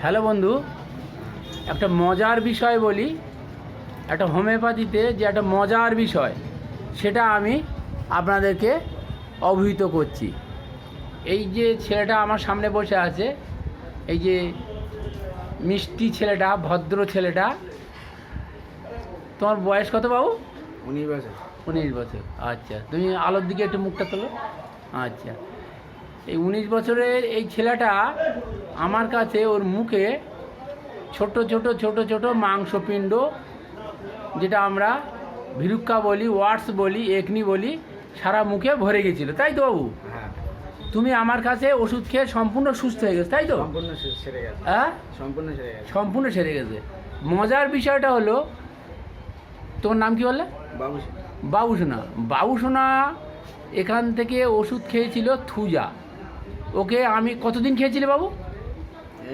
Hello বন্ধু, একটা মজার বিষয় বলি। একটা হোমিওপ্যাথিতে যে একটা মজার বিষয়, সেটা আমি আপনাদেরকে অবহিত করছি। এই যে ছেলেটা আমার সামনে বসে আছে, এই যে মিষ্টি ছেলেটা, ভদ্র ছেলেটা, তোমার বয়স কত বাবু? 19 বছর। 19 বছর। আচ্ছা, তুমি আলোর দিকে একটু মুখটা তোলো। আচ্ছা, এই 19 বছরের এই ছেলেটা আমার কাছে, ওর মুখে ছোট ছোট ছোট ছোট মাংসপিণ্ড, যেটা আমরা ভিরুক্কা বলি, ওয়ার্ডস বলি, একনি বলি, সারা মুখে ভরে গেছিলো, তাই তো বাবু? হ্যাঁ, তুমি আমার কাছে ওষুধ খেয়ে সম্পূর্ণ সুস্থ হয়ে গেছে, তাই তো? সম্পূর্ণ সেরে গেছে। হ্যাঁ, সম্পূর্ণ সেরে গেছে। সম্পূর্ণ সেরে গেছে। মজার বিষয়টা হলো, তোমার নাম কি বললে? বাবু। বাবুসোনা। বাবুসোনা এখান থেকে ওষুধ খেয়েছিল থুজা। ওকে আমি কতদিন খেয়েছিলে বাবু?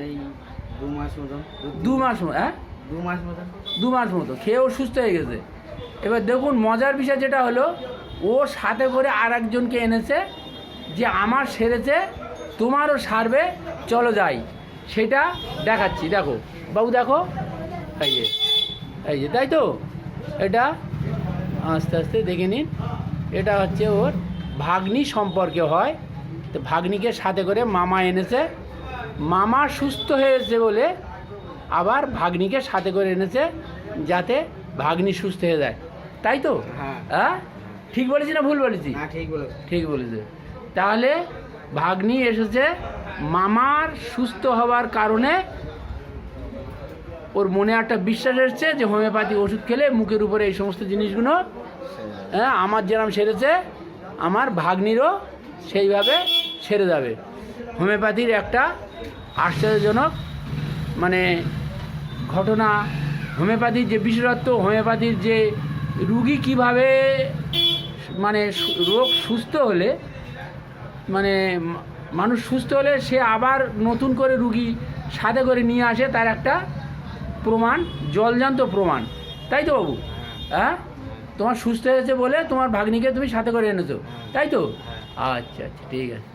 এই 2 মাস মতন। 2 মাস। হ্যাঁ, 2 মাস মতন। 2 মাস মতো খেয়ে ও সুস্থ হয়ে গেছে। এবার দেখুন মজার বিষয় যেটা হলো, ও সাথে করে আর একজনকে এনেছে, যে আমার সেরেছে, তোমারও সারবে, চলো যাই। সেটা দেখাচ্ছি, দেখো বাবু, দেখো, এই যে, এই যে, তাই তো? এটা আস্তে আস্তে দেখে নিন। এটা হচ্ছে ওর ভাগ্নি সম্পর্কে হয়। তো ভাগ্নিকে সাথে করে মামা এনেছে, মামা সুস্থ হয়েছে বলে আবার ভাগ্নিকে সাথে করে এনেছে, যাতে ভাগ্নি সুস্থ হয়ে যায়, তাই তো? হ্যাঁ। হ্যাঁ, ঠিক বলেছি না ভুল বলেছি? হ্যাঁ, ঠিক বলেছ। ঠিক বলেছে। তাহলে ভাগ্নি এসেছে, মামার সুস্থ হওয়ার কারণে ওর মনে একটা বিশ্বাস এসছে যে হোমিওপ্যাথি ওষুধ খেলে মুখের উপরে এই সমস্ত জিনিসগুলো, হ্যাঁ, আমার যেরকম সেরেছে আমার ভাগ্নিরও সেইভাবে সেরে যাবে। হোমিওপ্যাথির একটা আশ্চর্যজনক মানে ঘটনা, হোমিওপ্যাথির যে বিশেষত্ব, হোমিওপ্যাথির যে রুগী কিভাবে মানে রোগ সুস্থ হলে, মানে মানুষ সুস্থ হলে সে আবার নতুন করে রুগী সাথে করে নিয়ে আসে, তার একটা প্রমাণ, জলজান্ত প্রমাণ, তাই তো বাবু? হ্যাঁ, তোমার সুস্থ হয়েছে বলে তোমার ভাগ্নিকে তুমি সাথে করে এনেছো, তাই তো? আচ্ছা আচ্ছা, ঠিক আছে।